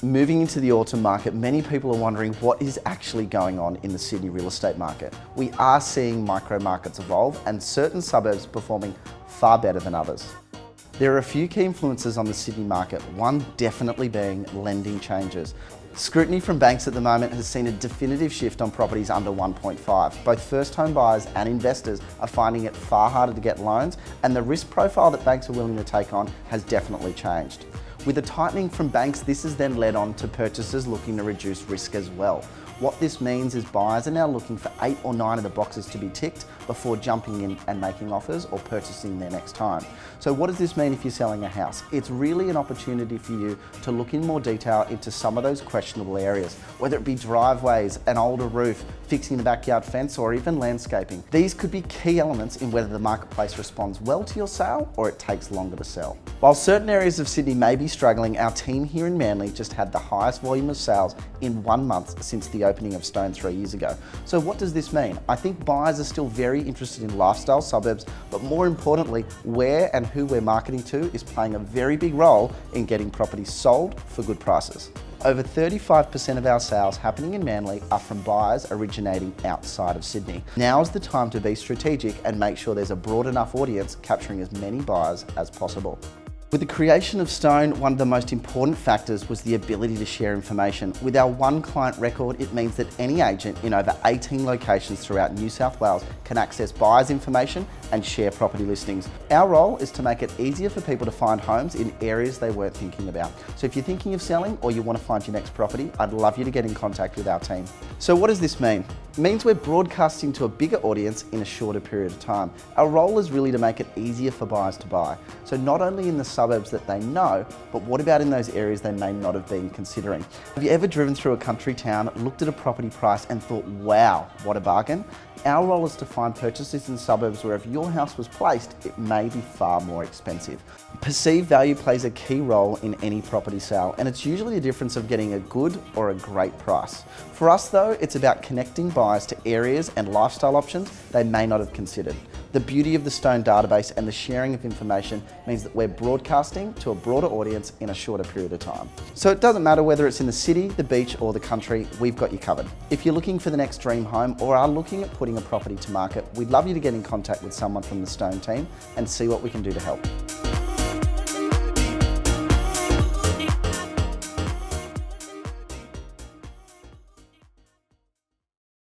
Moving into the autumn market, many people are wondering what is actually going on in the Sydney real estate market. We are seeing micro markets evolve and certain suburbs performing far better than others. There are a few key influences on the Sydney market, one definitely being lending changes. Scrutiny from banks at the moment has seen a definitive shift on properties under 1.5. Both first home buyers and investors are finding it far harder to get loans, and the risk profile that banks are willing to take on has definitely changed. With a tightening from banks, this has then led on to purchasers looking to reduce risk as well. What this means is buyers are now looking for 8 or 9 of the boxes to be ticked before jumping in and making offers or purchasing their next home. So what does this mean if you're selling a house? It's really an opportunity for you to look in more detail into some of those questionable areas, whether it be driveways, an older roof, fixing the backyard fence, or even landscaping. These could be key elements in whether the marketplace responds well to your sale or it takes longer to sell. While certain areas of Sydney may be struggling, our team here in Manly just had the highest volume of sales in 1 month since the opening of Stone 3 years ago. So what does this mean? I think buyers are still very interested in lifestyle suburbs, but more importantly, where and who we're marketing to is playing a very big role in getting properties sold for good prices. Over 35% of our sales happening in Manly are from buyers originating outside of Sydney. Now is the time to be strategic and make sure there's a broad enough audience capturing as many buyers as possible. With the creation of Stone, one of the most important factors was the ability to share information. With our one client record, it means that any agent in over 18 locations throughout New South Wales can access buyers' information and share property listings. Our role is to make it easier for people to find homes in areas they weren't thinking about. So if you're thinking of selling or you want to find your next property, I'd love you to get in contact with our team. So what does this mean? It means we're broadcasting to a bigger audience in a shorter period of time. Our role is really to make it easier for buyers to buy. So not only in the suburbs that they know, but what about in those areas they may not have been considering? Have you ever driven through a country town, looked at a property price and thought, wow, what a bargain? Our role is to find purchases in suburbs where if your house was placed, it may be far more expensive. Perceived value plays a key role in any property sale, and it's usually a difference of getting a good or a great price. For us though, it's about connecting buyers to areas and lifestyle options they may not have considered. The beauty of the Stone database and the sharing of information means that we're broadcasting to a broader audience in a shorter period of time. So it doesn't matter whether it's in the city, the beach or the country, we've got you covered. If you're looking for the next dream home or are looking at putting a property to market, we'd love you to get in contact with someone from the Stone team and see what we can do to help.